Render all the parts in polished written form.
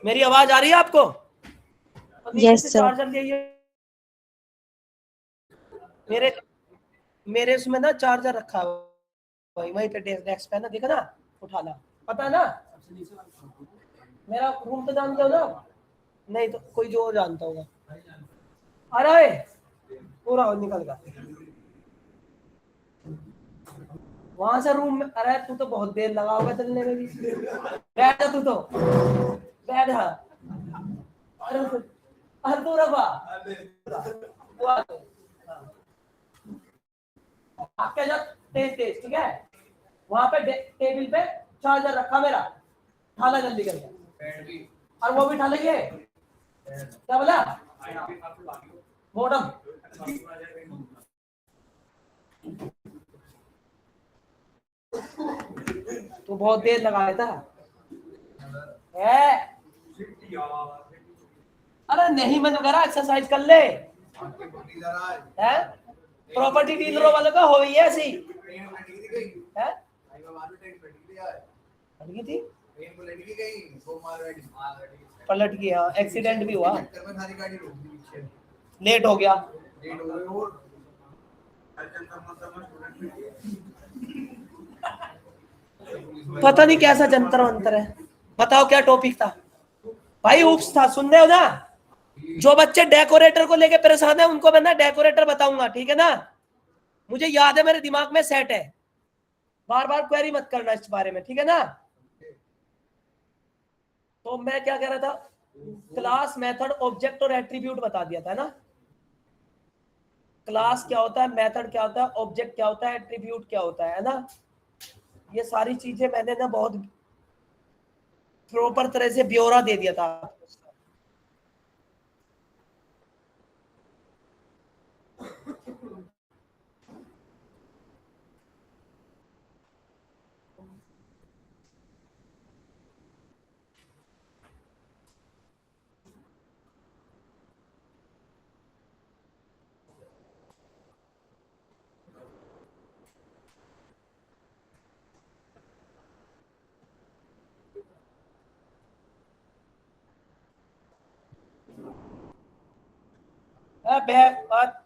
मेरी आवाज आ रही है आपको? Yes, sir. चार्जर लिए मेरे उसमें ना चार्जर रखा हुआ है वहीं पे डेस्क पे ना, देखा ना, उठा ला, पता है ना मेरा रूम तो जानते हो ना? नहीं तो कोई जो जानता होगा। अरे पूरा निकल गया वहां से रूम में। अरे तू तो बहुत देर लगा होगा चलने में भी। बैठ जा तू तो, बैठ जा। अरे तू रखा आपके जा तेज तेज, ठीक है? वहां पे टेबल पे चार्जर रखा मेरा, ठाला जल्दी करके। और वो भी ठालेंगे, क्या बोला? मॉडम तू बहुत देर लगाया था है? अरे नहीं, मैं तो कह रहा एक्सरसाइज कर ले। है प्रॉपर्टी डीलरों वालों का हो ही है ऐसी है। लड़की थी, पलट गई। हाँ, एक्सीडेंट भी हुआ, लेट हो गया। पता नहीं कैसा जंतर मंतर है। बताओ क्या टॉपिक था भाई? उप्स था, सुन रहे हो ना? जो बच्चे डेकोरेटर को लेके परेशान है उनको मैं ना डेकोरेटर बताऊंगा, ठीक है ना? मुझे याद है, मेरे दिमाग में सेट है। बार बार क्वेरी मत करना इस बारे में, ठीक है ना? तो मैं क्या कह रहा था, क्लास, मेथड, ऑब्जेक्ट और एट्रीब्यूट बता दिया था ना? क्लास क्या होता है, मेथड क्या होता है, ऑब्जेक्ट क्या होता है, एट्रीब्यूट क्या होता है ना? ये सारी चीजें मैंने ना बहुत प्रॉपर तरह से ब्यौरा दे दिया था।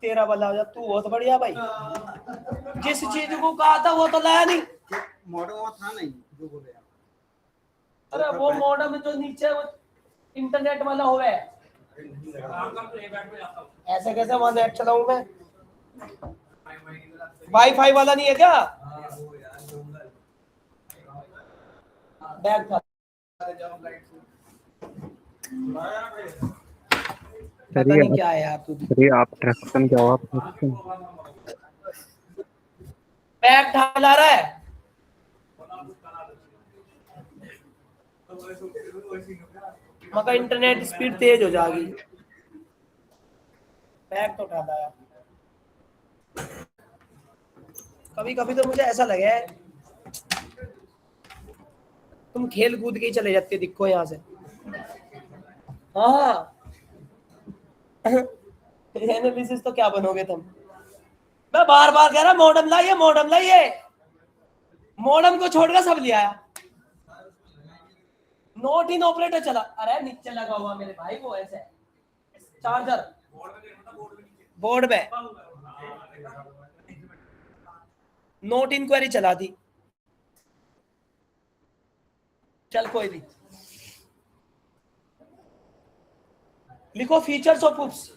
तेरा वाला हो जा, तू बहुत बढ़िया भाई। जिस चीज को कहा था वो तो लाया नहीं। मॉडर्न वो था नहीं जो बोले आप। अरे वो मॉडर्न जो नीचे वो इंटरनेट वाला हो है, ऐसे कैसे वहां नेट चलाऊं मैं? वाईफाई वाला नहीं है क्या? बैग था। पता नहीं क्या है यार तू। आप ट्रैक्शन क्या हुआ? बैग ढाला रहा है। मगर इंटरनेट स्पीड तेज हो जाएगी। बैग तो ढाला है। कभी कभी तो मुझे ऐसा लगे तुम खेल कूद के ही चले जाते, दिखो यहाँ से। हाँ एनालिसिस तो क्या बनोगे तुम? मैं बार बार कह रहा मॉडम लाइए, मॉडम लाइए। मॉडम को छोड़कर सब लिया आया। नोट इन ऑपरेटर चला। अरे नीचे लगा हुआ मेरे भाई वो ऐसे चार्जर बोर्ड में नोट इंक्वायरी चला दी। चल कोई नहीं, लिखो फीचर्स ऑफ उप्स।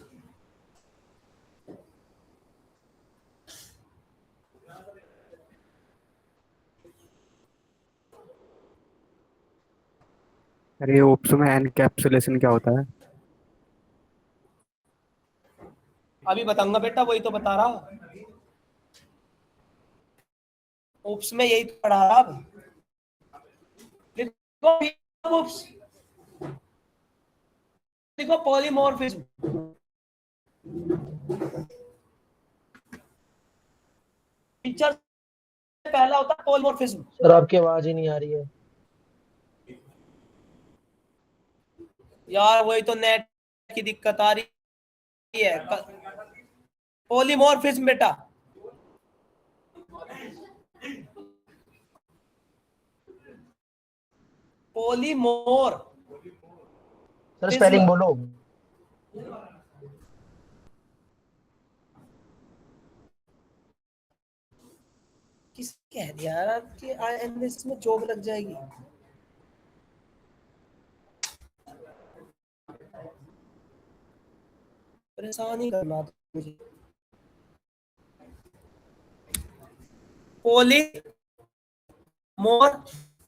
अरे ओप्स में एनकैप्सुलेशन क्या होता है? अभी बताऊंगा बेटा, वही तो बता रहा। ओप्स में यही तो पढ़ा रहा। अब लिखो ओप्स, लिखो पॉलीमॉर्फिज्म। फीचर पहला होता है पॉलीमॉर्फिज्म। सर आपकी आवाज ही नहीं आ रही है यार वही तो नेट की दिक्कत आ रही है। पॉलीमॉर्फिज्म बेटा, पॉलीमोर सर स्पेलिंग बोलो। किस कह दिया यार आपकी INS में जॉब लग जाएगी? परेशान ही करना मुझे। पोली मोरफिज्म,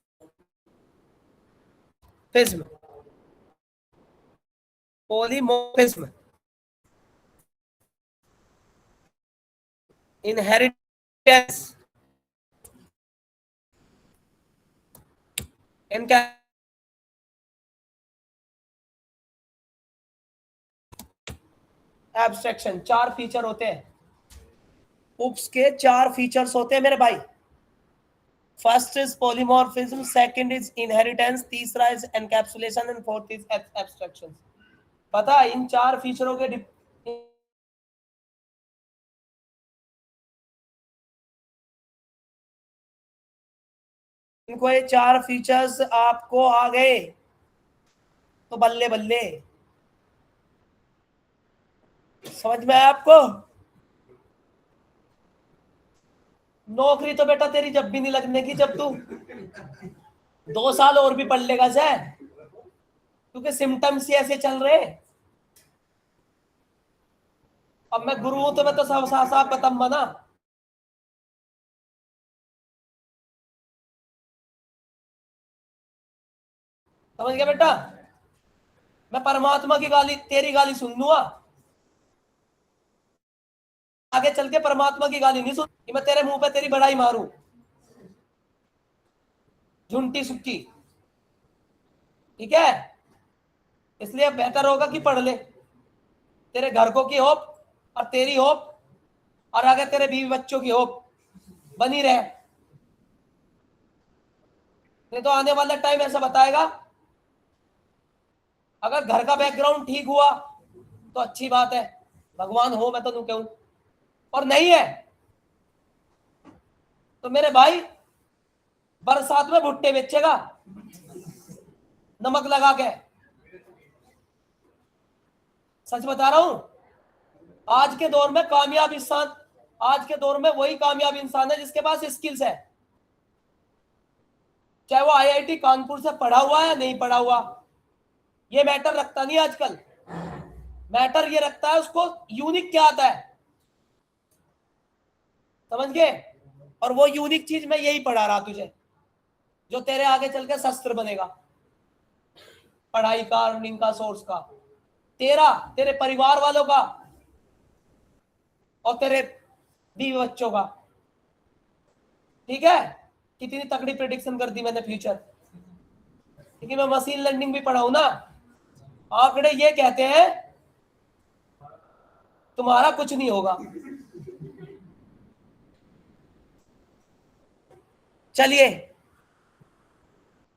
पॉलीमॉर्फिज्म, इनहेरिटेंस, इनका एब्स्ट्रैक्शन। 4 फीचर होते हैं उप्स के, 4 फीचर्स होते हैं मेरे भाई। First is polymorphism, second is inheritance, तीसरा is encapsulation and fourth is abstraction. पता है इन 4 फीचरों के इनको ये 4 फीचर्स आपको आ गए तो बल्ले बल्ले। समझ में आया आपको? नौकरी तो बेटा तेरी जब भी नहीं लगने की, जब तू 2 साल और भी पढ़ लेगा सर, क्योंकि सिम्टम्स ही ऐसे चल रहे। अब मैं गुरु हूं तो मैं तो साफ साफ बताऊंगा ना। समझ गया बेटा? मैं परमात्मा की गाली, तेरी गाली सुन लूंगा, आगे चल के परमात्मा की गाली नहीं सुन कि मैं तेरे मुंह पे तेरी बड़ाई मारूं झुंटी सुक्की। ठीक है? इसलिए बेहतर होगा कि पढ़ ले, तेरे घर को की होप और तेरी होप और आगे तेरे बीवी बच्चों की होप बनी रहे। नहीं तो आने वाला टाइम ऐसा बताएगा, अगर घर का बैकग्राउंड ठीक हुआ तो अच्छी बात है, भगवान हो, मैं तो नहीं कहूं, और नहीं है तो मेरे भाई बरसात में भुट्टे बेचेगा नमक लगा के। सच बता रहा हूं, आज के दौर में कामयाब इंसान, आज के दौर में वही कामयाब इंसान है जिसके पास स्किल्स है, चाहे वो IIT कानपुर से पढ़ा हुआ है या नहीं पढ़ा हुआ, ये मैटर रखता नहीं आजकल। मैटर ये रखता है उसको यूनिक क्या आता है। समझ गए? और वो यूनिक चीज मैं यही पढ़ा रहा तुझे, जो तेरे आगे चल के शस्त्र बनेगा, पढ़ाई का, अर्निंग का, सोर्स का, तेरा, तेरे परिवार वालों का और तेरे बीवी बच्चों का। ठीक है? कितनी तगड़ी प्रेडिक्शन कर दी मैंने फ्यूचर, क्योंकि मैं मशीन लर्निंग भी पढ़ा हूं ना। आंकड़े ये कहते हैं तुम्हारा कुछ नहीं होगा। चलिए,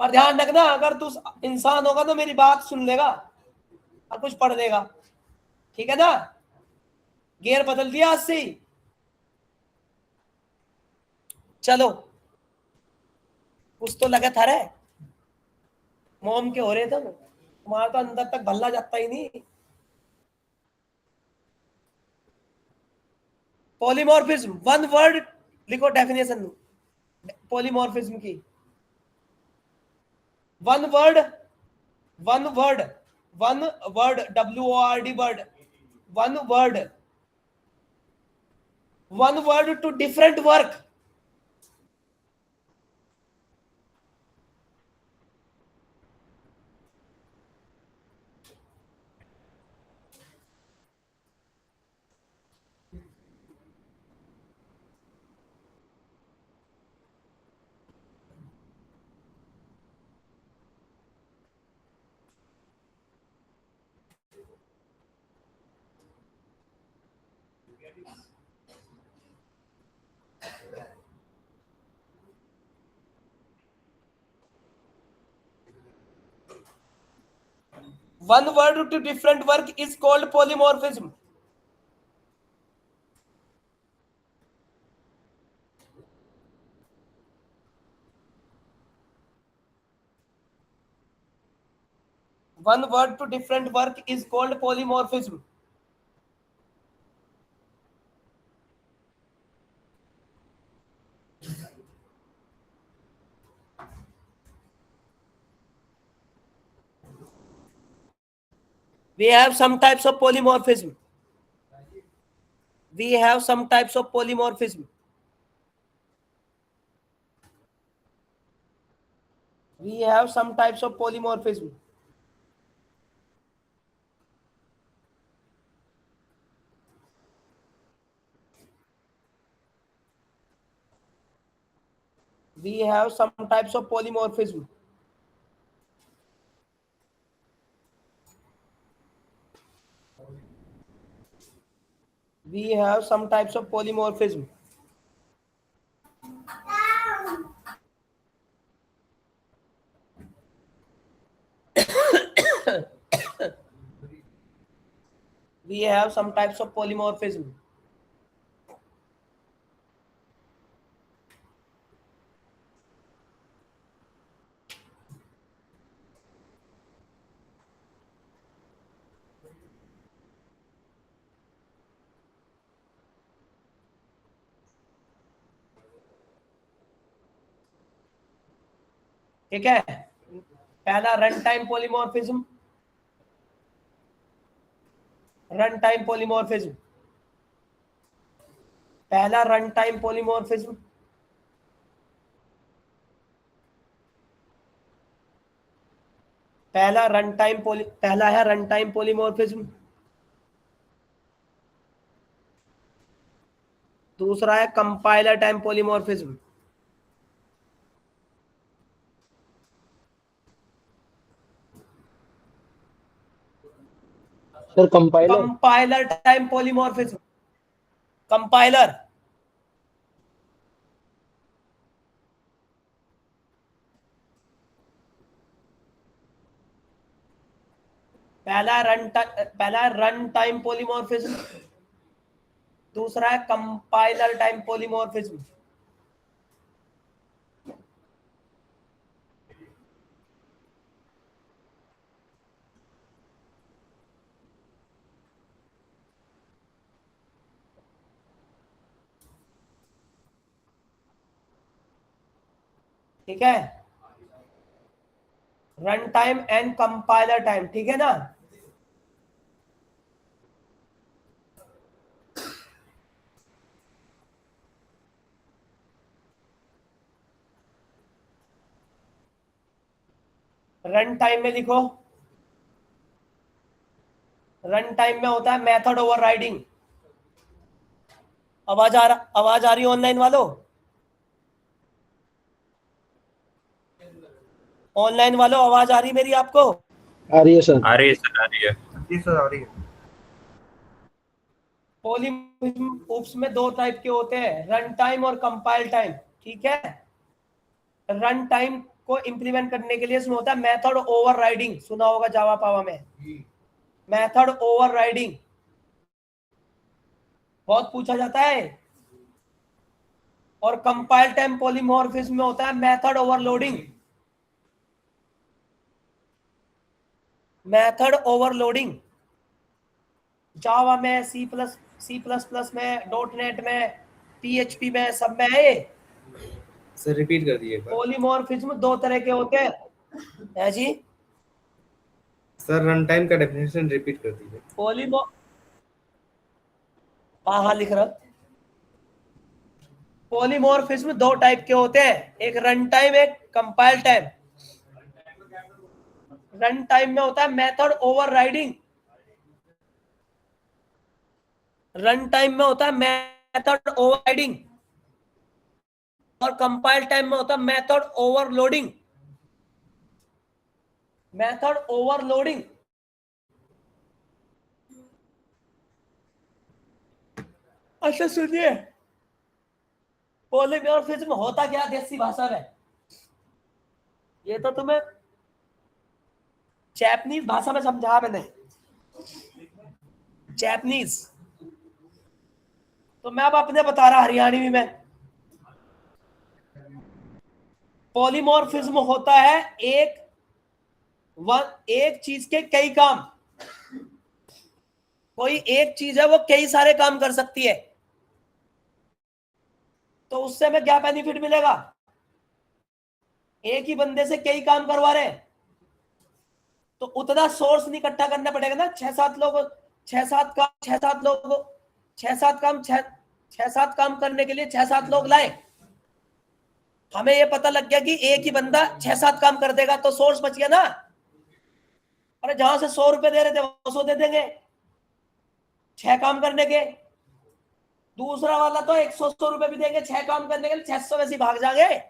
पर ध्यान रखना, अगर तू इंसान होगा तो मेरी बात सुन लेगा और कुछ पढ़ देगा। ठीक है ना? गियर बदल दिया आज से ही। चलो, कुछ तो लगा था रे, मोम के हो रहे थे तुम्हारा तो अंदर तक भल्ला जाता ही नहीं। पॉलीमॉर्फिज्म, वन वर्ड लिखो डेफिनेशन पॉलीमॉर्फिज्म की। One word, one word, one word, WORD word, one word, one word to different work. One word to different work is called polymorphism. One word to different work is called polymorphism. We have some types of polymorphism. We have some types of polymorphism. We have some types of polymorphism. We have some types of polymorphism. We have some types of polymorphism. We have some types of polymorphism. ठीक है. पहला run time polymorphism. Run time polymorphism. पहला run time polymorphism. पहला है run time polymorphism. दूसरा है compiler time polymorphism. Sir compiler. Compiler time polymorphism. Compiler. पहला run time polymorphism. दूसरा है कंपाइलर टाइम पॉलीमॉर्फिज्म. ठीक है. Run time and compiler time. ठीक है ना. रन टाइम में लिखो. रन टाइम में होता है मेथड ओवरराइडिंग. आवाज आ रही है ऑनलाइन वालों? ऑनलाइन वालों आवाज आ रही है मेरी आपको? आ रही है सर. आ रही है सर, आ रही है. जी सर आ रही है. पॉलीमॉर्फिज्म ओप्स में दो टाइप के होते हैं, रन टाइम और कंपाइल टाइम. ठीक है. रन टाइम को इंप्लीमेंट करने के लिए इसमें होता है मेथड ओवरराइडिंग. सुना होगा जावा पावा में मेथड ओवरराइडिंग बहुत पूछा जाता है. और कंपाइल टाइम पॉलीमॉर्फिज्म में होता है मेथड ओवरलोडिंग. मेथड ओवरलोडिंग जावा में, सी प्लस प्लस में, डॉटनेट में, पीएचपी में, सब में है. सर रिपीट कर दिए. पॉलीमॉर्फिज्म दो तरह के होते हैं जी. सर रन टाइम का डेफिनेशन रिपीट कर दीजिए. हाँ लिख रहा. पॉलीमॉर्फिज्म दो टाइप के होते हैं, एक रन टाइम, एक कंपाइल टाइम. रन टाइम में होता है मेथड ओवरराइडिंग. रन टाइम में होता है मेथड ओवरराइडिंग और कंपाइल टाइम में होता है मेथड ओवरलोडिंग. Method overloading. अच्छा सुनिए, पॉलीमॉर्फिज्म होता क्या देसी भाषा में, ये तो तुम्हें जैपनीज भाषा में समझा मैंने. जैपनीज तो मैं अब अपने बता रहा हरियाणवी में. पॉलीमॉर्फिज्म होता है एक एक चीज के कई काम, कोई एक चीज है वो कई सारे काम कर सकती है, तो उससे हमें क्या बेनिफिट मिलेगा? एक ही बंदे से कई काम करवा रहे हैं तो उतना सोर्स नहीं इकट्ठा करना पड़ेगा ना। छह सात काम करने के लिए 6-7 लोग लाए, हमें ये पता लग गया कि एक ही बंदा 6-7 काम कर देगा, तो सोर्स बच गया ना। अरे जहां से 100 रुपए दे रहे थे वो 100 दे देंगे 6 काम करने के, दूसरा वाला तो 100 रुपए भी देंगे 6 काम करने के लिए, 600 वैसे ही भाग जाएंगे।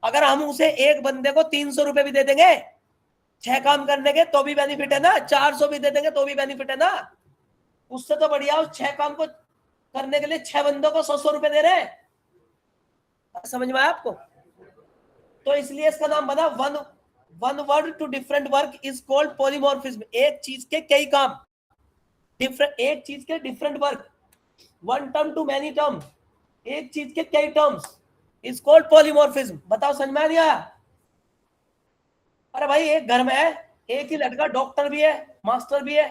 अगर हम उसे एक बंदे को 300 रुपए भी दे देंगे 6 काम करने के तो भी बेनिफिट है ना, 400 भी दे देंगे तो भी बेनिफिट है ना। उससे तो बढ़िया उस 6 काम को करने के लिए 6 बंदों को 100 रुपए दे रहे हैं। समझ में आया आपको? तो इसलिए इसका नाम बना one word to different work is called polymorphism. एक चीज के कई काम, एक चीज के different work, one term to many term, एक चीज के कई टर्म्स इज कॉल्ड पॉलीमॉर्फिज्म। बताओ समझ में आ नहीं आया? अरे भाई एक घर में है, एक ही लड़का डॉक्टर भी है, मास्टर भी है,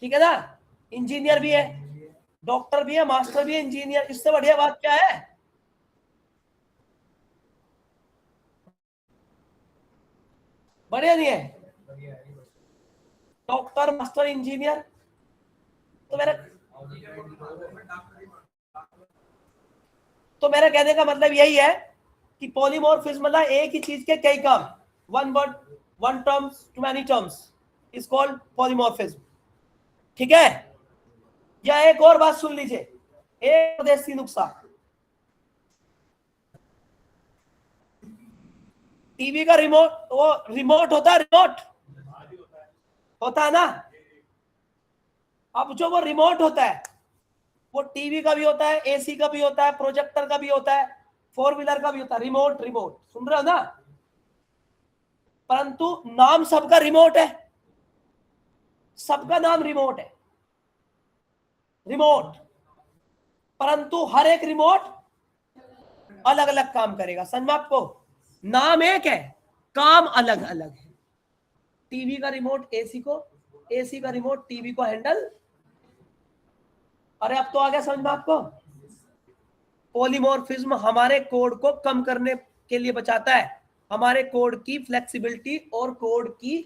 ठीक है ना, इंजीनियर भी है, डॉक्टर भी है, मास्टर भी है, इंजीनियर, इससे बढ़िया बात क्या है? बढ़िया नहीं है? Doctor, master, engineer. तो मेरा कहने का मतलब यही है कि पॉलीमॉर्फिज्म मतलब एक ही चीज के कई काम, one word one terms to many terms is called polymorphism. ठीक है? या एक और बात सुन लीजिए, एक देसी नुस्खा, टीवी का रिमोट, वो रिमोट होता है, रिमोट होता है ना। अब जो वो रिमोट होता है वो टीवी का भी होता है, एसी का भी होता है, प्रोजेक्टर का भी होता है, 4 व्हीलर का भी होता है। रिमोट रिमोट सुन रहे हो ना? परंतु नाम सबका रिमोट है, सबका नाम रिमोट है, रिमोट, परंतु हर एक रिमोट अलग अलग काम करेगा। समझ में आपको? नाम एक है, काम अलग अलग है। टीवी का रिमोट एसी को, एसी का रिमोट टीवी को हैंडल। अरे अब तो आ गया समझ में आपको? पॉलीमॉर्फिज्म हमारे कोड को कम करने के लिए बचाता है, हमारे कोड की फ्लेक्सिबिलिटी और कोड की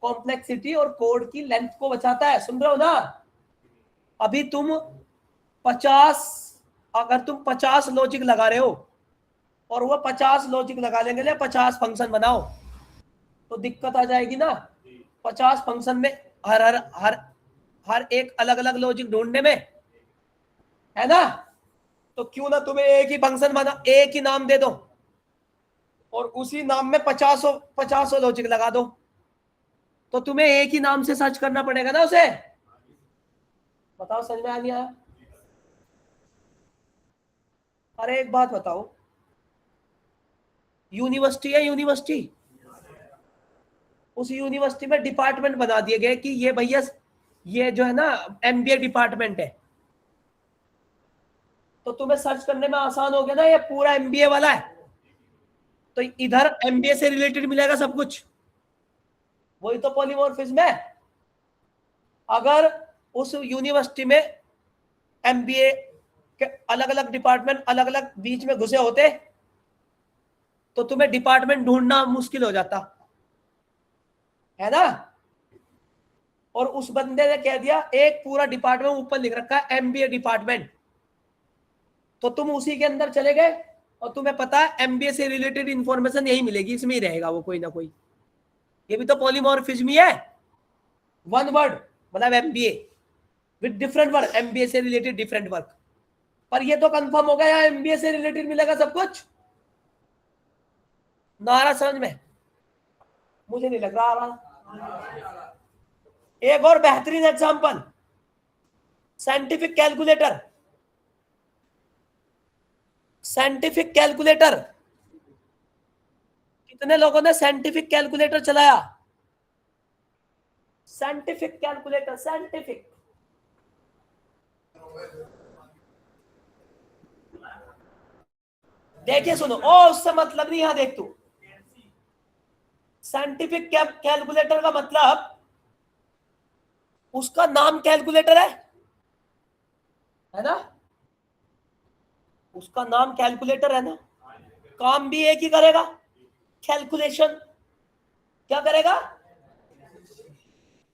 कॉम्प्लेक्सिटी और कोड की लेंथ को बचाता है। सुन रहे हो ना? अभी तुम 50, अगर तुम 50 लॉजिक लगा रहे हो और वो 50 लॉजिक लगाने के लिए 50 फंक्शन बनाओ तो दिक्कत आ जाएगी ना। 50 फंक्शन में हर हर हर हर एक अलग अलग लॉजिक ढूंढने में, है ना? तो क्यों ना तुम्हें एक ही फंक्शन बना, एक ही नाम दे दो और उसी नाम में 50 लॉजिक लगा दो, तो तुम्हें एक ही नाम से सर्च करना पड़ेगा ना उसे। बताओ समझ में आ गया? अरे एक बात बताओ, यूनिवर्सिटी है, यूनिवर्सिटी, उस यूनिवर्सिटी में डिपार्टमेंट बना दिए गए कि ये भैया ये जो है ना एमबीए डिपार्टमेंट है, तो तुम्हें सर्च करने में आसान हो गया ना, ये पूरा एमबीए वाला है, तो इधर एमबीए से रिलेटेड मिलेगा सब कुछ। वही तो पॉलीमॉर्फिज्म है। अगर उस यूनिवर्सिटी में एमबीए के अलग अलग डिपार्टमेंट अलग अलग बीच में घुसे होते तो तुम्हें डिपार्टमेंट ढूंढना मुश्किल हो जाता, है ना? और उस बंदे ने कह दिया एक पूरा डिपार्टमेंट ऊपर लिख रखा है एमबीए डिपार्टमेंट, तो तुम उसी के अंदर चले गए और तुम्हें पता है एमबीए से रिलेटेड इंफॉर्मेशन यही मिलेगी, इसमें ही रहेगा वो कोई ना कोई। ये भी तो पॉलीमॉर्फिज्म ही है। वन वर्ड मतलब MBA with different word, MBA से रिलेटेड डिफरेंट वर्क। पर ये तो कंफर्म हो गया एमबीए से रिलेटेड मिलेगा सब कुछ। नारा समझ में? मुझे नहीं लग रहा आ रहा। एक और बेहतरीन example, scientific calculator. Scientific calculator, कितने लोगों ने साइंटिफिक कैलकुलेटर चलाया? साइंटिफिक कैलकुलेटर, साइंटिफिक, देखिए सुनो, ओ उससे मतलब नहीं, यहां देख तू, साइंटिफिक कैलकुलेटर का मतलब उसका नाम कैलकुलेटर है ना, उसका नाम कैलकुलेटर है ना, काम भी एक ही करेगा, कैलकुलेशन। क्या करेगा?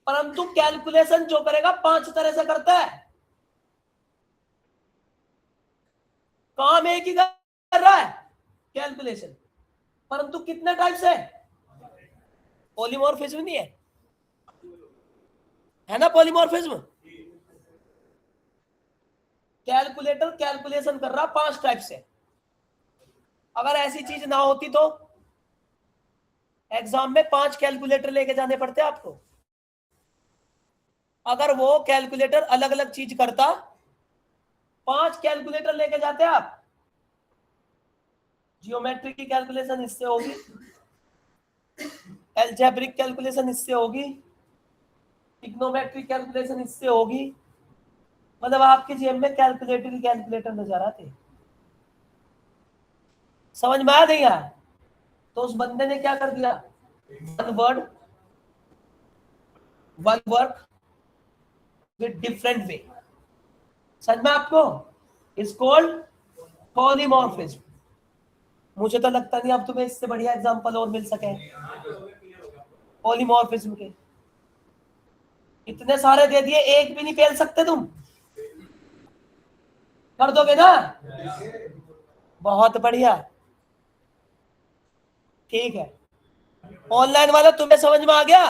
परंतु कैलकुलेशन जो करेगा 5 तरह से करता है, काम एक ही कर रहा है कैलकुलेशन, परंतु कितने टाइप से? पॉलीमॉर्फिज्म नहीं है ना, पॉलीमॉर्फिज्म। कैलकुलेटर कैलकुलेशन कर रहा 5 टाइप से। अगर ऐसी चीज ना होती तो एग्जाम में 5 कैलकुलेटर लेके जाने पड़ते आपको। अगर वो कैलकुलेटर अलग अलग चीज करता, 5 कैलकुलेटर लेके जाते आप। जियोमेट्री की कैलकुलेशन इससे होगी, एल्जेब्रिक कैलकुलेशन इससे होगी, ट्रिग्नोमेट्रिक कैलकुलेशन इससे होगी। मतलब आपके जेब में कैलकुलेटर नजर आते। समझ में आया नहीं यार? तो उस बंदे ने क्या कर दिया, one word one work with different way. समझ में आपको? Is called polymorphism. मुझे तो लगता नहीं अब तुम्हें इससे बढ़िया एग्जांपल और मिल सके पॉलीमॉर्फिज्म के। इतने सारे दे दिए, एक भी नहीं फेल सकते तुम। कर दोगे ना? बहुत बढ़िया, ठीक है। ऑनलाइन वाला तुम्हें समझ में आ गया?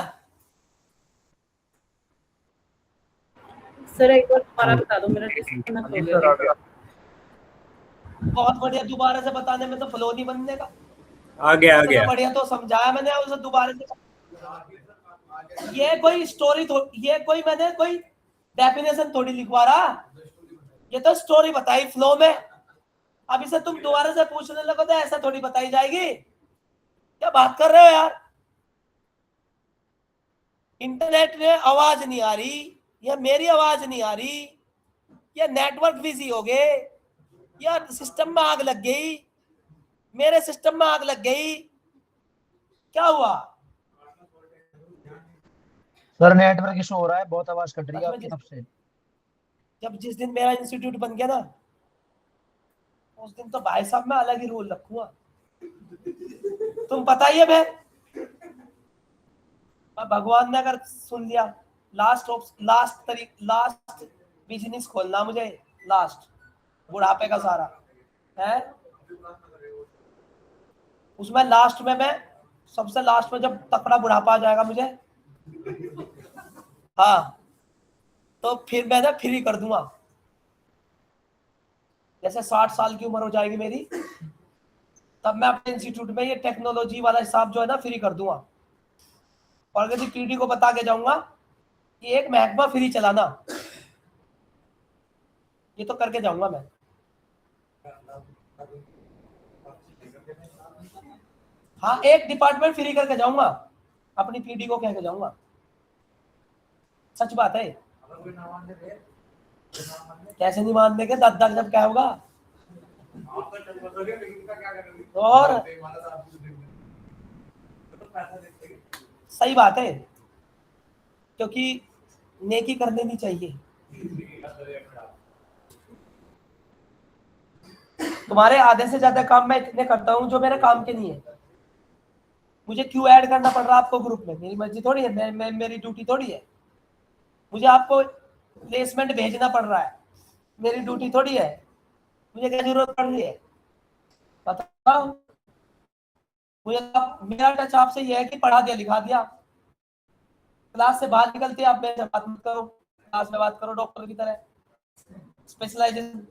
सर एक बार दोबारा बता दो, मेरा डिस्कनेक्ट हो गया। बहुत बढ़िया, दोबारा से बताने में तो फ्लो नहीं बनने का। आ गया बढ़िया तो समझाया मैंने, उसे दोबारा से। ये कोई स्टोरी ये कोई मैंने कोई डेफिनेशन थोड़ी लिखवा रहा, ये तो स्टोरी बताई फ्लो में। अब इसे तुम दोबारा से पूछने लगो तो ऐसा थोड़ी बताई जाएगी। क्या बात कर रहे हो यार? इंटरनेट में आवाज नहीं आ रही, या मेरी आवाज नहीं आ रही, या नेटवर्क बिजी हो गए, या सिस्टम में आग लग गई, मेरे सिस्टम में आग लग गई, क्या हुआ? सर नेटवर्क इशू हो रहा है, बहुत आवाज कट रही है आपकी तरफ से। जब जिस दिन मेरा इंस्टीट्यूट बन गया ना, उस दिन तो भाई साहब मैं अलग ही रूल रखूंगा। तुम बताइए, मैं भगवान ने अगर सुन लिया, लास्ट बिजनेस खोलना मुझे, लास्ट बुढ़ापे का सारा है उसमें। लास्ट में मैं सबसे लास्ट में, जब तकड़ा बुढ़ापा आ जाएगा मुझे, हाँ, तो फिर मैं ना फ्री कर दूंगा। जैसे 60 साल की उम्र हो जाएगी मेरी, तब मैं अपने इंस्टीट्यूट में ये टेक्नोलॉजी वाला हिसाब जो है ना फ्री कर दूंगा। और यदि पीडी को बता के जाऊंगा कि एक महकमा फ्री चलाना, ये तो करके जाऊंगा मैं। हाँ, एक डिपार्टमेंट फ्री करके जाऊंगा, अपनी पीडी को कह के जाऊंगा। सच बात है। कैसे नहीं मान देंगे? दादा जब क्या होगा। और सही बात है, क्योंकि नेकी कर लेनी चाहिए। तुम्हारे आधे से ज्यादा काम मैं इतने करता हूँ जो मेरे काम के नहीं है। मुझे क्यों ऐड करना पड़ रहा है आपको ग्रुप में? मेरी मर्जी थोड़ी है, मेरी ड्यूटी थोड़ी है। मुझे आपको प्लेसमेंट भेजना पड़ रहा है, मेरी ड्यूटी थोड़ी है। मुझे क्या जरूरत पड़ रही है बताओ? मुझे मेरा टच आपसे ये है कि पढ़ा दिया लिखा दिया, क्लास से बाहर निकलते आप मेरे से बात मत करो, क्लास में बात करो डॉक्टर की तरह, स्पेशलाइजेशन।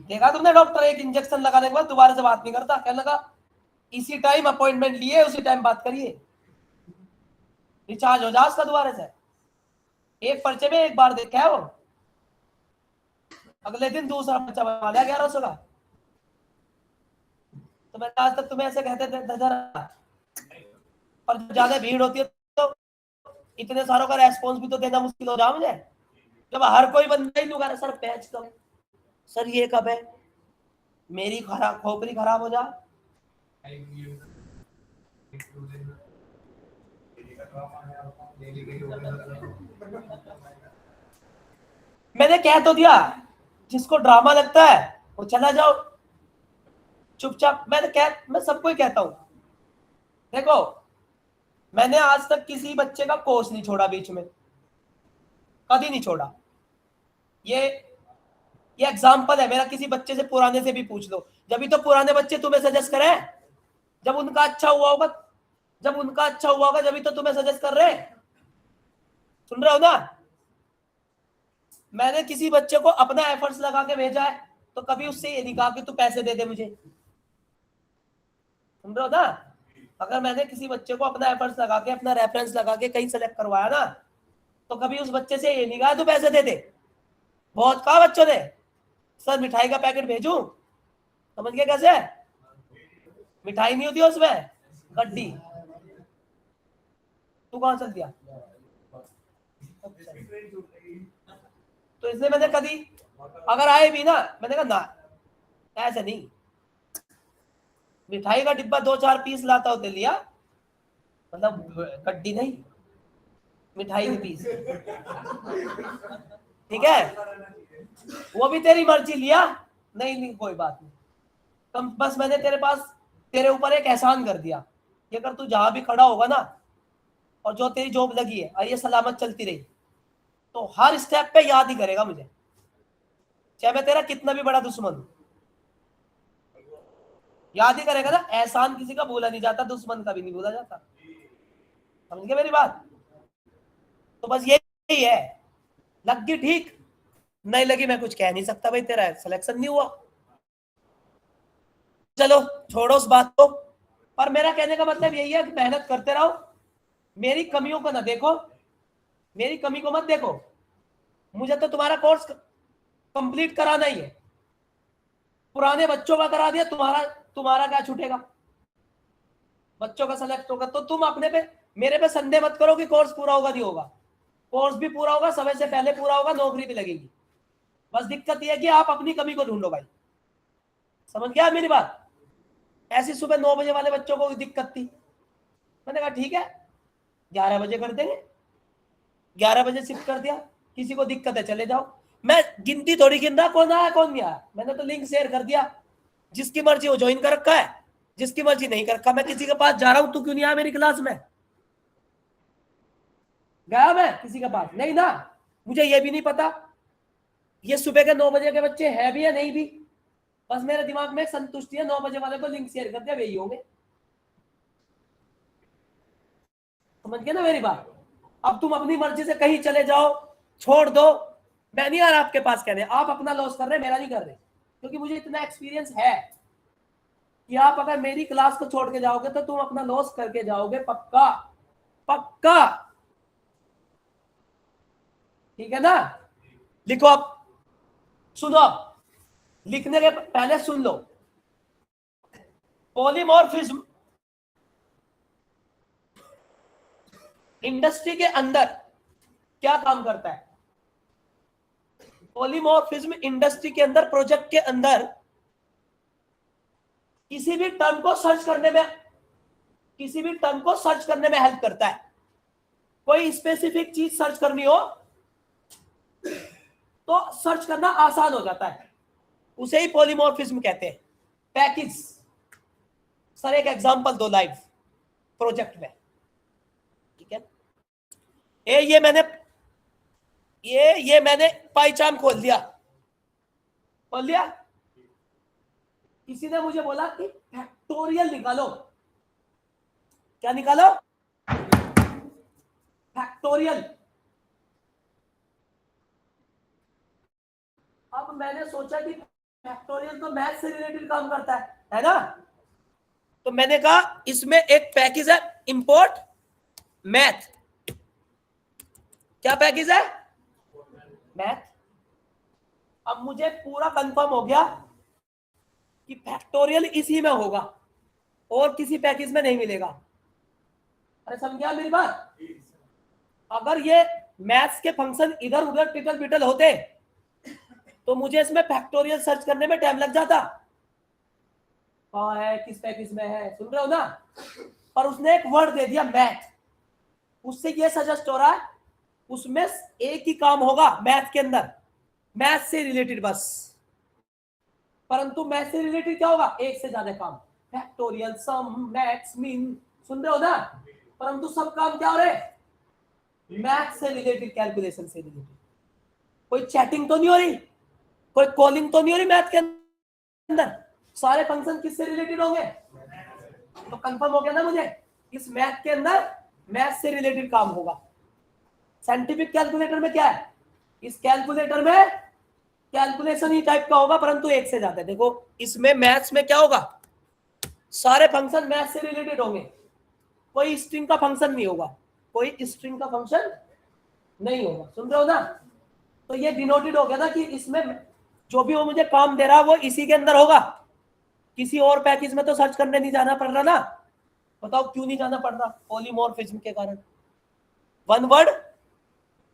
देखा तुमने, डॉक्टर एक इंजेक्शन लगाने के बाद दोबारा से बात नहीं करता, कहने लगा इसी टाइम अपॉइंटमेंट लिए, उसी टाइम बात करिए, रिचार्ज हो जाए उसका दोबारा से। एक पर्चे में एक बार देखा है वो, अगले दिन दूसरा पर्चा बना लिया 1100 का। तो मैं आज तक तुम्हें ऐसे कहते थे, और ज्यादा भीड़ होती है तो इतने सारों का रेस्पॉन्स भी तो देना मुश्किल हो जाए मुझे। जब हर कोई बंदा ही लुगा, सर पैच कब, सर ये कब है, मेरी खोपड़ी खराब हो जा। मैंने कह तो दिया, जिसको ड्रामा लगता है वो चला जाओ चुपचाप। मैं सबको ही कहता हूं, देखो मैंने आज तक किसी बच्चे का कोर्स नहीं छोड़ा बीच में, कभी नहीं छोड़ा। ये एग्जाम्पल है मेरा, किसी बच्चे से पुराने से भी पूछ लो, जब भी तो पुराने बच्चे तुम्हें सजेस्ट करे, जब उनका अच्छा हुआ होगा, जब भी तो तुम्हें सजेस्ट कर रहे। सुन रहे हो ना? मैंने किसी बच्चे को अपना एफर्ट्स लगा के भेजा है, तो कभी उससे ये नहीं कहा कि तू पैसे दे दे मुझे। सुन रहे हो ना? अगर मैंने किसी बच्चे को अपना एफर्ट्स लगा के, अपना रेफरेंस लगा के कहीं सेलेक्ट करवाया ना, तो कभी उस बच्चे से ये नहीं कहा तू पैसे दे दे। बहुत कहा बच्चों ने, सर मिठाई का पैकेट भेजूं, समझ गए कैसे? मिठाई नहीं होती उसमें, गड्डी। तू कहां चल दिया? तो इसलिए मैंने कभी, अगर आए भी ना, मैंने कहा ना ऐसे नहीं, मिठाई का डिब्बा 2-4 पीस लाता होते लिया, मतलब गड्डी नहीं, मिठाई के पीस। ठीक है, वो भी तेरी मर्जी लिया, नहीं कोई बात नहीं। कम बस मैंने तेरे ऊपर एक एहसान कर दिया कि अगर तू जहां भी खड़ा होगा ना, और जो तेरी जॉब लगी है और ये सलामत चलती रही, तो हर स्टेप पे याद ही करेगा मुझे, चाहे मैं तेरा कितना भी बड़ा दुश्मन हूं, याद ही करेगा ना। एहसान किसी का भूला नहीं जाता, दुश्मन का भी नहीं भूला जाता। समझ गए मेरी बात? तो बस यही है, लगी ठीक, नहीं लगी मैं कुछ कह नहीं सकता भाई, तेरा सिलेक्शन नहीं हुआ, चलो छोड़ो उस बात को। पर मेरा कहने का मतलब यही है कि मेहनत करते रहो, मेरी कमियों को ना देखो, मेरी कमी को मत देखो। मुझे तो तुम्हारा कोर्स कंप्लीट कराना ही है, पुराने बच्चों का करा दिया, तुम्हारा क्या छूटेगा? बच्चों का सेलेक्ट होगा तो तुम अपने पे, मेरे पे संदेह मत करो कि कोर्स पूरा होगा, नहीं होगा। कोर्स भी पूरा होगा, समय से पहले पूरा होगा, नौकरी भी लगेगी। बस दिक्कत यह है कि आप अपनी कमी को ढूंढो भाई। समझ गया मेरी बात? ऐसी सुबह 9 बजे वाले बच्चों को दिक्कत थी, मैंने कहा ठीक है 11 बजे कर देंगे, 11 बजे शिफ्ट कर दिया। किसी को दिक्कत है चले जाओ, मैं गिनती थोड़ी गिन रहा कौन आया कौन नहीं आया, मैंने तो लिंक शेयर कर दिया, जिसकी मर्जी वो ज्वाइन कर रखा है, जिसकी मर्जी नहीं कर रखा। मैं किसी के पास जा रहा हूं, तू क्यों नहीं आया मेरी क्लास में? गया मैं किसी के पास? नहीं ना। मुझे ये भी नहीं पता ये सुबह के 9 बजे के बच्चे है भी या नहीं भी, बस मेरे दिमाग में संतुष्टि है, 9 बजे वाले को लिंक शेयर कर दिया, वही होंगे। समझ गए ना मेरी बात? अब तुम अपनी मर्जी से कहीं चले जाओ, छोड़ दो, मैं नहीं आ रहा आपके पास कहने, आप अपना लॉस कर रहे, मेरा नहीं कर रहे, क्योंकि मुझे इतना एक्सपीरियंस है कि आप अगर मेरी क्लास को छोड़ के जाओगे तो तुम अपना लॉस करके जाओगे, पक्का पक्का। ठीक है ना? लिखो, आप सुनो, लिखने के पहले सुन लो। पॉलीमॉर्फिज्म इंडस्ट्री के अंदर क्या काम करता है? पॉलीमॉर्फिज्म इंडस्ट्री के अंदर, प्रोजेक्ट के अंदर किसी भी टर्म को सर्च करने में हेल्प करता है। कोई स्पेसिफिक चीज सर्च करनी हो तो सर्च करना आसान हो जाता है, उसे ही पॉलीमॉर्फिज्म कहते हैं। पैकेज, सर एक एग्जांपल दो लाइव प्रोजेक्ट में, ठीक है? ये मैंने पाइचार्म खोल लिया। किसी ने मुझे बोला कि फैक्टोरियल निकालो। क्या निकालो? फैक्टोरियल। अब मैंने सोचा कि फैक्टोरियल तो मैथ से रिलेटेड काम करता है ना? तो मैंने कहा इसमें एक पैकेज है, इंपोर्ट मैथ। क्या पैकेज है? मैथ। अब मुझे पूरा कंफर्म हो गया कि फैक्टोरियल इसी में होगा और किसी पैकेज में नहीं मिलेगा। अरे समझ मेरी बात? अगर ये मैथ्स के फंक्शन इधर उधर टिटल पिटल होते तो मुझे इसमें फैक्टोरियल सर्च करने में टाइम लग जाता, कहाँ है, किस पैकेज में है, सुन रहे हो ना? पर उसने एक वर्ड दे दिया मैथ, उससे ये सजेस्ट हो रहा है उसमें एक ही काम होगा मैथ के अंदर, मैथ से रिलेटेड बस, परंतु मैथ से रिलेटेड क्या होगा, एक से ज्यादा काम, फैक्टोरियल, सम, मैक्स, मीन, सुन रहे हो ना, परंतु सब काम क्या हो रहे, मैथ से रिलेटेड, कैलकुलेशन से रिलेटेड। कोई चैटिंग तो नहीं हो रही, कोई कॉलिंग तो नहीं हो रही मैथ के अंदर, सारे फंक्शन किससे रिलेटेड होंगे, तो कंफर्म हो गया ना मुझे, इस मैथ के अंदर मैथ से रिलेटेड काम होगा। साइंटिफिक कैलकुलेटर में क्या है, इस कैलकुलेटर में कैलकुलेशन ही टाइप का होगा परंतु एक से ज्यादा। देखो इसमें मैथ्स में क्या होगा, सारे फंक्शन मैथ से रिलेटेड होंगे, कोई स्ट्रिंग का फंक्शन नहीं होगा, कोई स्ट्रिंग का फंक्शन नहीं होगा, सुन रहे हो ना। तो ये डिनोटेड हो गया ना कि इसमें जो भी वो मुझे काम दे रहा है वो इसी के अंदर होगा, किसी और पैकेज में तो सर्च करने नहीं जाना पड़ रहा ना। बताओ क्यों नहीं जाना पड़ रहा, पॉलीमॉर्फिज्म के कारण, वन वर्ड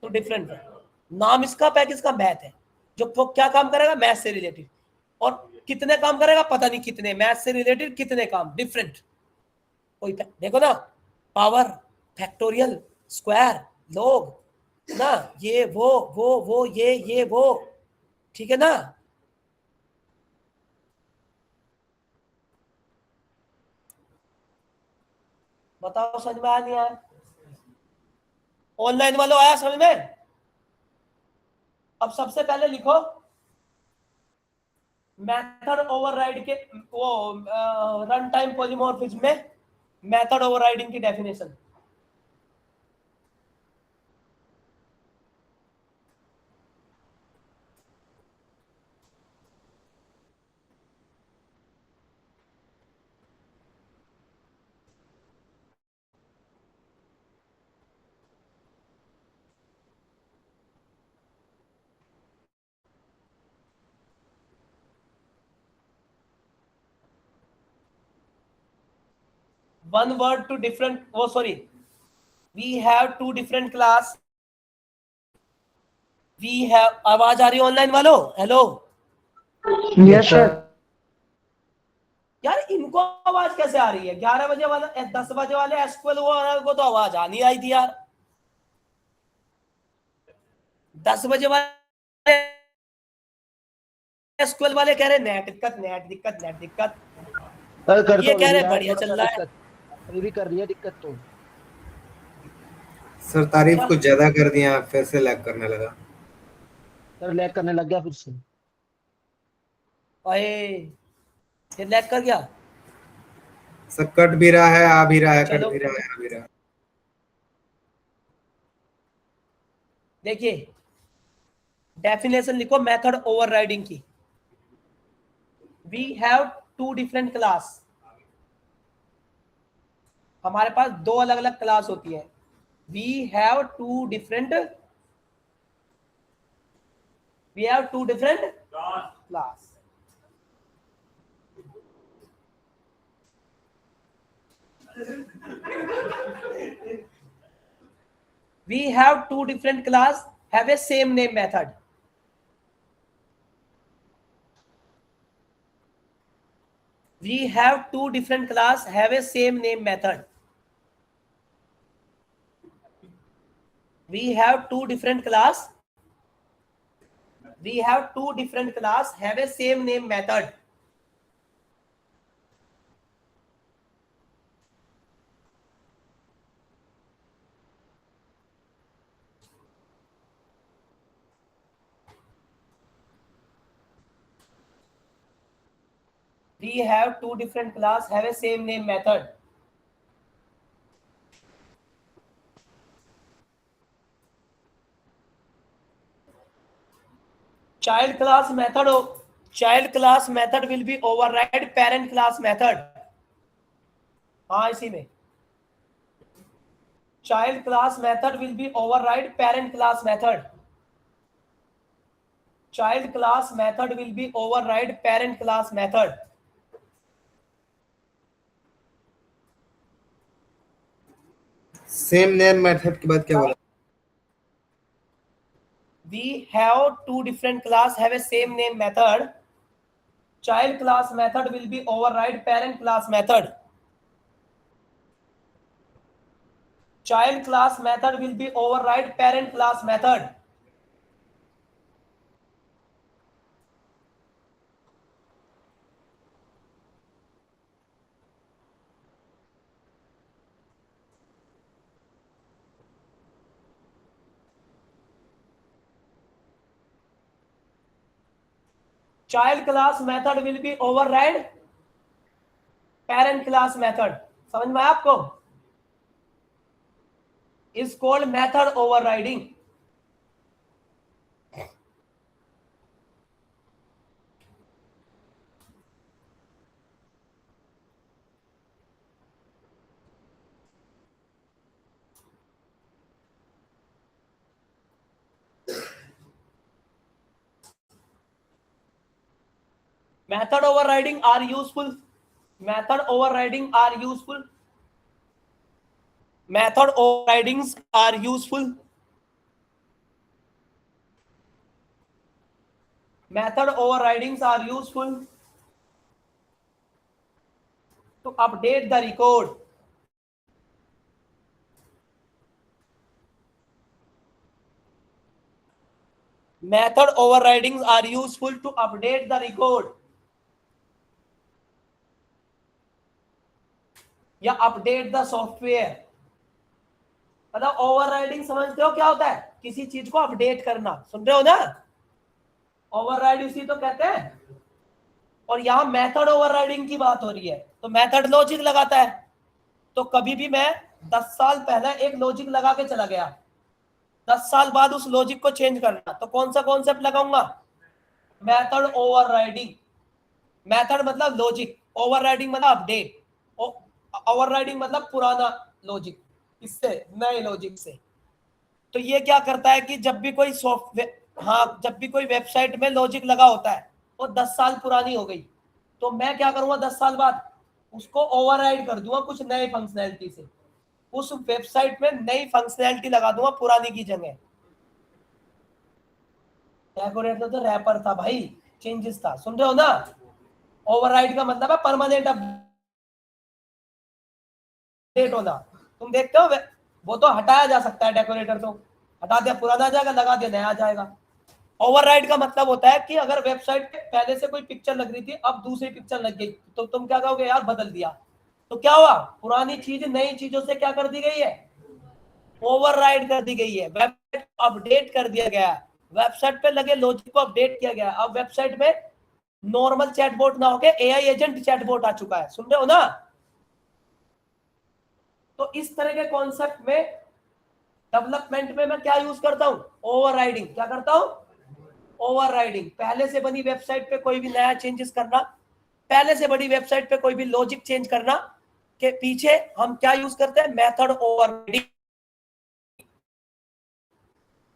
तो डिफरेंट है, नाम इसका पैकेज का मैथ है, जो क्या काम करेगा, मैथ से रिलेटेड, और कितने काम करेगा पता नहीं कितने, मैथ से रिलेटेड कितने काम डिफरेंट। कोई देखो ना, पावर, फैक्टोरियल, स्क्वायर, लॉग ना, ये वो ये वो, ठीक है ना। बताओ समझ में आया नहीं आया, ऑनलाइन वालों आया समझ में। अब सबसे पहले लिखो मेथड ओवरराइड के वो रन टाइम पॉलीमॉर्फिज्म में मेथड ओवरराइडिंग की definition. One word to different, oh sorry, we have two different class, we have, आवाज आ रही है ऑनलाइन वालों, हेलो यस सर। यार इनको आवाज कैसे आ रही है, 11 बजे वाला 10 बजे वाले एसक्यूएल को तो आवाज आ नहीं आई थी यार, 10 बजे वाले एसक्यूएल वाले कह रहे नेट दिक्कत नेट दिक्कत नेट दिक्कत, ये कह रहे बढ़िया चल रहा है, अभी भी कर रही है दिक्कत तो। सर तारीफ कुछ ज्यादा कर दिया, फिर से लैग करने लगा। सर लैग करने लग गया फिर से। अरे फिर लैग कर गया, सर कट भी रहा है, आ भी रहा है, कट चलो भी रहा है, आ भी रहा है। देखिए डेफिनेशन लिखो मेथड ओवरराइडिंग की, we have two different class, हमारे पास दो अलग अलग क्लास होती है, we have two different class, we have two different class have a same name method, we have two different class have a same name method, we have two different class have a same name method, we have two different class have a same name method, child class method will be override parent class method, हाँ इसी में child class method will be override parent class method, child class method will be override parent class method, same name method के बाद क्या बोला, we have two different class have a same name method, child class method will be override parent class method, child class method will be override parent class method. Child class method will be override parent class method. समझ में आया आपको? Is called method overriding. Method overriding are useful. Method overriding are useful. Method overridings are useful. Method overridings are useful to update the record. Method overridings are useful to update the record. या update the software. मतलब overriding समझते हो क्या होता है? किसी चीज को अपडेट करना. सुन रहे हो ना? ओवरराइड इसी तो कहते हैं. और यहां मेथड ओवरराइडिंग की बात हो रही है. तो मेथड लॉजिक लगाता है. तो कभी भी मैं 10 साल पहले एक लॉजिक लगा के चला गया, 10 साल बाद उस लॉजिक को चेंज करना, तो कौन सा कॉन्सेप्ट लगाऊंगा? Method overriding. मेथड मतलब लॉजिक, ओवरराइडिंग मतलब अपडेट. ओवरराइडिंग मतलब पुराना लॉजिक इससे नए लॉजिक से. तो ये क्या करता है कि जब भी कोई सॉफ्टवेयर, जब भी कोई वेबसाइट में लॉजिक लगा होता है वो 10 साल पुरानी हो गई, तो मैं क्या करूंगा 10 साल बाद उसको ओवरराइड कर दूंगा कुछ नए फंक्शनैलिटी से. उस वेबसाइट में नई फंक्शनैलिटी लगा दूंगा पुरानी की जगह. डेकोरेटर तो रैपर था भाई, चेंजेस था. सुन रहे हो ना? ओवरराइड का मतलब है परमानेंट अपडेट होना. तुम देखते हो वो तो हटाया जा सकता है. डेकोरेटर तो हटा दिया पुराना आ जाएगा, लगा दिया नया आ जाएगा. ओवरराइड का मतलब होता है कि अगर वेबसाइट पे पहले से कोई पिक्चर लग रही थी, अब दूसरी पिक्चर लग गई, तो तुम क्या कहोगे? यार बदल दिया. तो क्या हुआ? पुरानी चीज नई चीजों से क्या कर दी गई है? ओवरराइड कर दी गई है. वेबसाइट अपडेट कर दिया गया. वेबसाइट पे लगे लॉजिक को अपडेट किया गया. अब वेबसाइट में नॉर्मल चैटबॉट ना होके एआई एजेंट चैटबॉट आ चुका है. सुन रहे हो ना? तो इस तरह के कॉन्सेप्ट में डेवलपमेंट में मैं क्या यूज करता हूं? ओवरराइडिंग. क्या करता हूं? ओवरराइडिंग. पहले से बनी वेबसाइट पे कोई भी नया चेंजेस करना, पहले से बड़ी वेबसाइट पे कोई भी लॉजिक चेंज करना के पीछे हम क्या यूज करते हैं? Method overriding.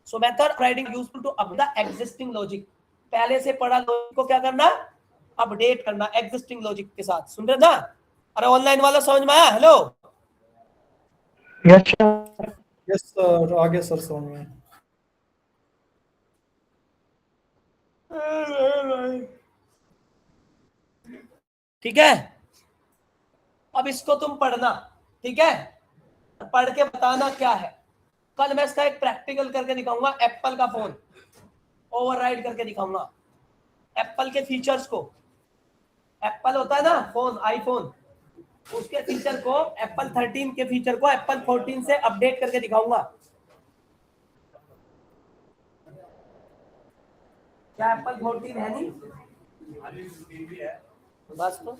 So method overriding useful to update the existing logic. पहले से पड़ा लॉजिक को क्या करना? अपडेट करना एग्जिस्टिंग लॉजिक के साथ. सुन रहे ना? अरे ऑनलाइन वाला समझ में आया? हेलो यस सर, आगे सर समझ में. ठीक है. अब इसको तुम पढ़ना. ठीक है? पढ़ के बताना क्या है. कल मैं इसका एक प्रैक्टिकल करके दिखाऊंगा. एप्पल का फोन ओवरराइड करके दिखाऊंगा. एप्पल के फीचर्स को, एप्पल होता है ना फोन, आईफोन, उसके फीचर को, एप्पल 13 के फीचर को एप्पल 14 से अपडेट करके दिखाऊंगा. क्या एप्पल 14 है नहीं? बस तो